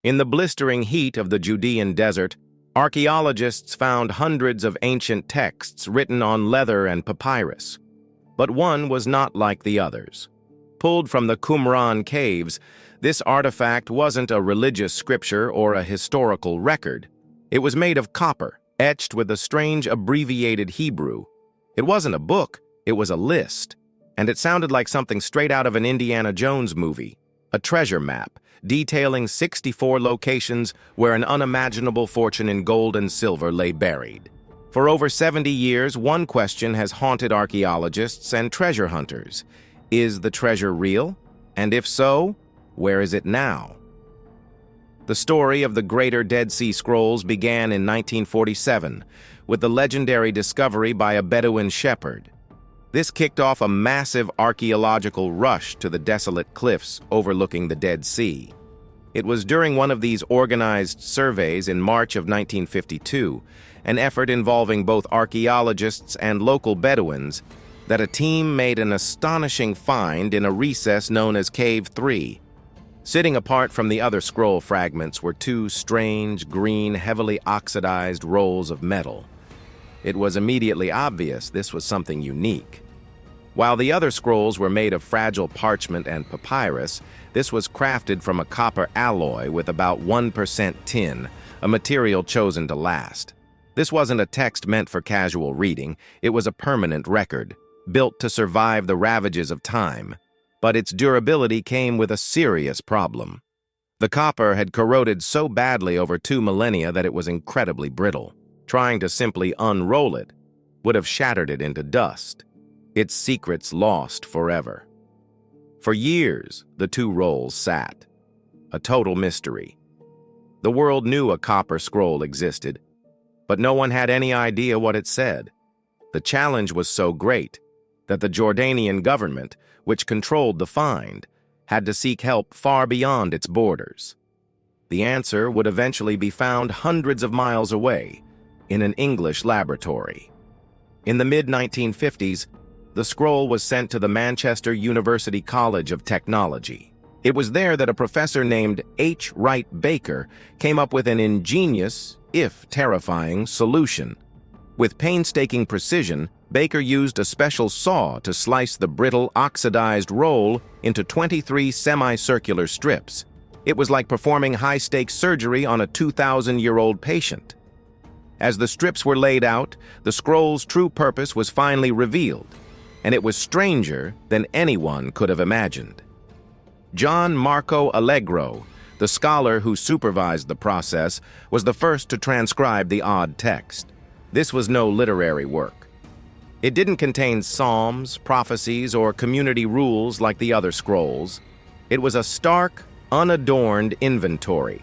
In the blistering heat of the Judean desert, archaeologists found hundreds of ancient texts written on leather and papyrus. But one was not like the others. Pulled from the Qumran caves, this artifact wasn't a religious scripture or a historical record. It was made of copper, etched with a strange abbreviated Hebrew. It wasn't a book, it was a list, and it sounded like something straight out of an Indiana Jones movie, a treasure map detailing 64 locations where an unimaginable fortune in gold and silver lay buried. For over 70 years, one question has haunted archaeologists and treasure hunters. Is the treasure real? And if so, where is it now? The story of the Greater Dead Sea Scrolls began in 1947 with the legendary discovery by a Bedouin shepherd. This kicked off a massive archaeological rush to the desolate cliffs overlooking the Dead Sea. It was during one of these organized surveys in March of 1952, an effort involving both archaeologists and local Bedouins, that a team made an astonishing find in a recess known as Cave 3. Sitting apart from the other scroll fragments were two strange, green, heavily oxidized rolls of metal. It was immediately obvious this was something unique. While the other scrolls were made of fragile parchment and papyrus, this was crafted from a copper alloy with about 1% tin, a material chosen to last. This wasn't a text meant for casual reading, it was a permanent record, built to survive the ravages of time. But its durability came with a serious problem. The copper had corroded so badly over 2 millennia that it was incredibly brittle. Trying to simply unroll it would have shattered it into dust, its secrets lost forever. For years, the two rolls sat, a total mystery. The world knew a copper scroll existed, but no one had any idea what it said. The challenge was so great that the Jordanian government, which controlled the find, had to seek help far beyond its borders. The answer would eventually be found hundreds of miles away, in an English laboratory. In the mid-1950s, the scroll was sent to the Manchester University College of Technology. It was there that a professor named H. Wright Baker came up with an ingenious, if terrifying, solution. With painstaking precision, Baker used a special saw to slice the brittle, oxidized roll into 23 semicircular strips. It was like performing high-stakes surgery on a 2,000-year-old patient. As the strips were laid out, the scroll's true purpose was finally revealed, and it was stranger than anyone could have imagined. John Marco Allegro, the scholar who supervised the process, was the first to transcribe the odd text. This was no literary work. It didn't contain psalms, prophecies, or community rules like the other scrolls. It was a stark, unadorned inventory.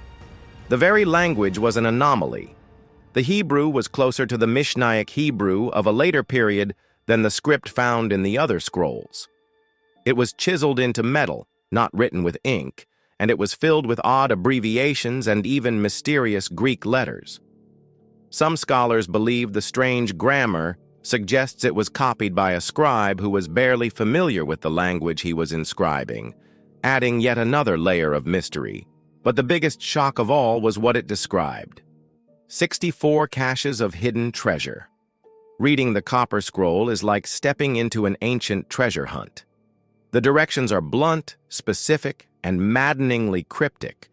The very language was an anomaly. The Hebrew was closer to the Mishnaic Hebrew of a later period than the script found in the other scrolls. It was chiseled into metal, not written with ink, and it was filled with odd abbreviations and even mysterious Greek letters. Some scholars believe the strange grammar suggests it was copied by a scribe who was barely familiar with the language he was inscribing, adding yet another layer of mystery. But the biggest shock of all was what it described: 64 caches of hidden treasure. Reading the copper scroll is like stepping into an ancient treasure hunt. The directions are blunt, specific, and maddeningly cryptic.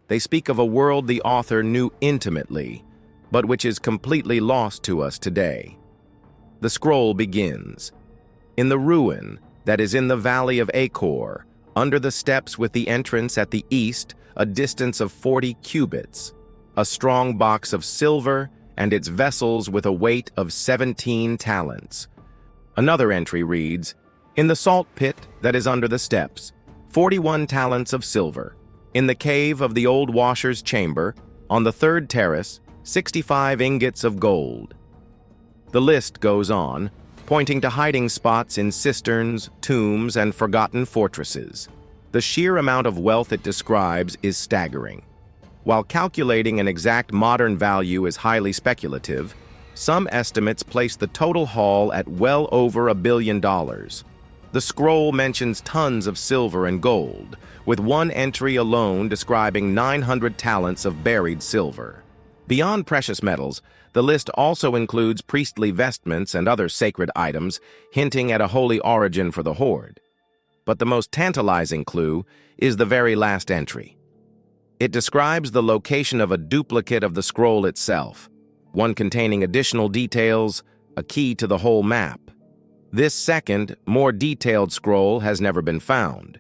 They speak of a world the author knew intimately, but which is completely lost to us today. The scroll begins in the ruin that is in the valley of Achor, under the steps with the entrance at the east, a distance of 40 cubits. A strong box of silver and its vessels with a weight of 17 talents. Another entry reads, in the salt pit that is under the steps, 41 talents of silver. In the cave of the old washer's chamber, on the third terrace, 65 ingots of gold. The list goes on, pointing to hiding spots in cisterns, tombs, and forgotten fortresses. The sheer amount of wealth it describes is staggering. While calculating an exact modern value is highly speculative, some estimates place the total haul at well over $1 billion. The scroll mentions tons of silver and gold, with one entry alone describing 900 talents of buried silver. Beyond precious metals, the list also includes priestly vestments and other sacred items, hinting at a holy origin for the hoard. But the most tantalizing clue is the very last entry. It describes the location of a duplicate of the scroll itself, one containing additional details, a key to the whole map. This second, more detailed scroll has never been found.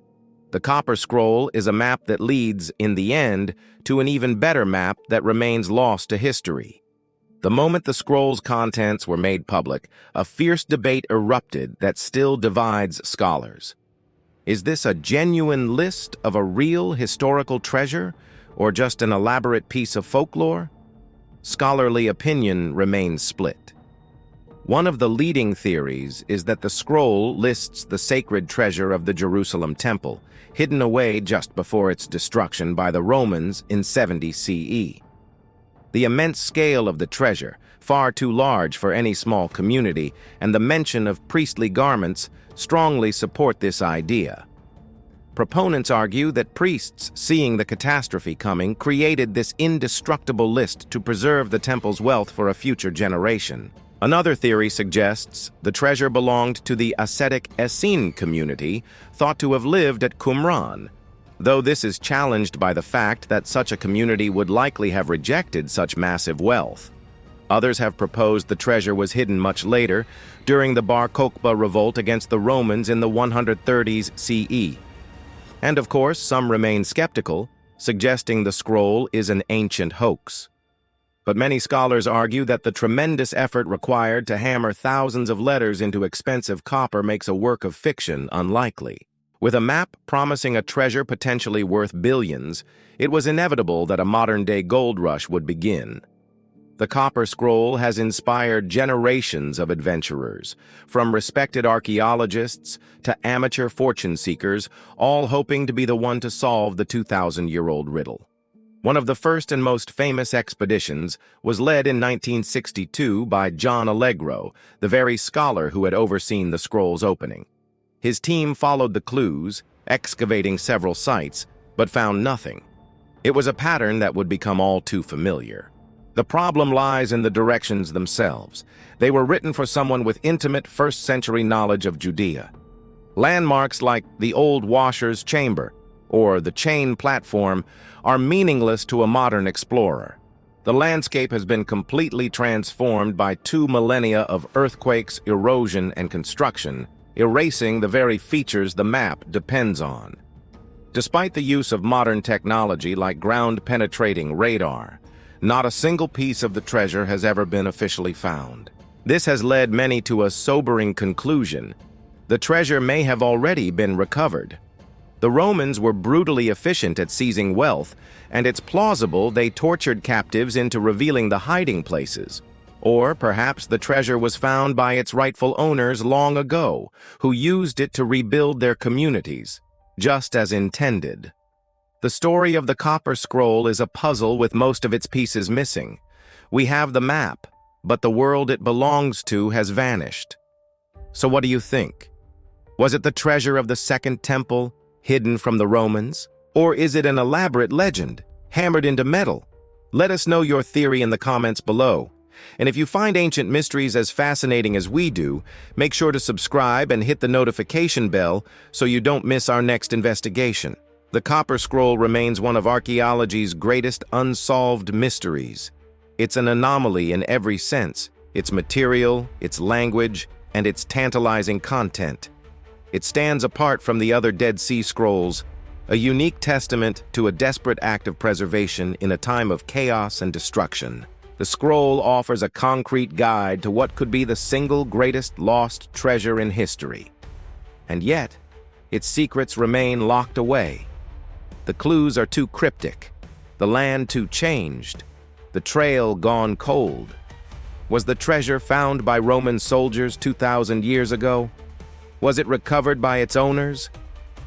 The copper scroll is a map that leads, in the end, to an even better map that remains lost to history. The moment the scroll's contents were made public, a fierce debate erupted that still divides scholars. Is this a genuine list of a real historical treasure, or just an elaborate piece of folklore? Scholarly opinion remains split. One of the leading theories is that the scroll lists the sacred treasure of the Jerusalem temple, hidden away just before its destruction by the Romans in 70 CE. The immense scale of the treasure, far too large for any small community, and the mention of priestly garments strongly support this idea. Proponents argue that priests, seeing the catastrophe coming, created this indestructible list to preserve the temple's wealth for a future generation. Another theory suggests the treasure belonged to the ascetic Essene community, thought to have lived at Qumran, though this is challenged by the fact that such a community would likely have rejected such massive wealth. Others have proposed the treasure was hidden much later, during the Bar Kokhba revolt against the Romans in the 130s CE. And of course, some remain skeptical, suggesting the scroll is an ancient hoax. But many scholars argue that the tremendous effort required to hammer thousands of letters into expensive copper makes a work of fiction unlikely. With a map promising a treasure potentially worth billions, it was inevitable that a modern-day gold rush would begin. The copper scroll has inspired generations of adventurers, from respected archaeologists to amateur fortune seekers, all hoping to be the one to solve the 2,000-year-old riddle. One of the first and most famous expeditions was led in 1962 by John Allegro, the very scholar who had overseen the scroll's opening. His team followed the clues, excavating several sites, but found nothing. It was a pattern that would become all too familiar. The problem lies in the directions themselves. They were written for someone with intimate first-century knowledge of Judea. Landmarks like the Old Washer's Chamber or the Chain Platform are meaningless to a modern explorer. The landscape has been completely transformed by 2 millennia of earthquakes, erosion, and construction, erasing the very features the map depends on. Despite the use of modern technology like ground-penetrating radar, not a single piece of the treasure has ever been officially found. This has led many to a sobering conclusion. The treasure may have already been recovered. The Romans were brutally efficient at seizing wealth, and it's plausible they tortured captives into revealing the hiding places. Or perhaps the treasure was found by its rightful owners long ago, who used it to rebuild their communities, just as intended. The story of the copper scroll is a puzzle with most of its pieces missing. We have the map, but the world it belongs to has vanished. So what do you think? Was it the treasure of the Second Temple, hidden from the Romans? Or is it an elaborate legend, hammered into metal? Let us know your theory in the comments below. And if you find ancient mysteries as fascinating as we do, make sure to subscribe and hit the notification bell so you don't miss our next investigation. The Copper Scroll remains one of archaeology's greatest unsolved mysteries. It's an anomaly in every sense: its material, its language, and its tantalizing content. It stands apart from the other Dead Sea Scrolls, a unique testament to a desperate act of preservation in a time of chaos and destruction. The scroll offers a concrete guide to what could be the single greatest lost treasure in history. And yet, its secrets remain locked away. The clues are too cryptic, the land too changed, the trail gone cold. Was the treasure found by Roman soldiers 2,000 years ago? Was it recovered by its owners?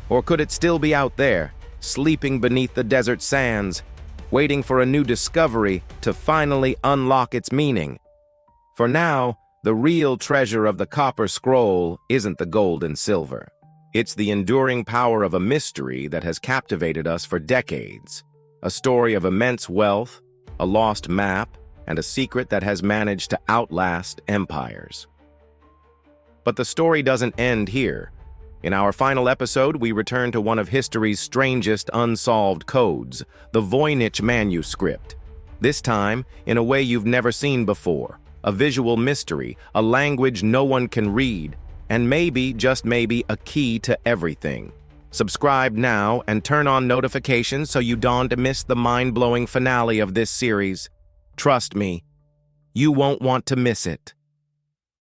Or could it still be out there, sleeping beneath the desert sands, waiting for a new discovery to finally unlock its meaning? For now, the real treasure of the Copper Scroll isn't the gold and silver. It's the enduring power of a mystery that has captivated us for decades. A story of immense wealth, a lost map, and a secret that has managed to outlast empires. But the story doesn't end here. In our final episode, we return to one of history's strangest unsolved codes, the Voynich manuscript. This time, in a way you've never seen before, a visual mystery, a language no one can read, and maybe, just maybe, a key to everything. Subscribe now and turn on notifications so you don't miss the mind-blowing finale of this series. Trust me, you won't want to miss it.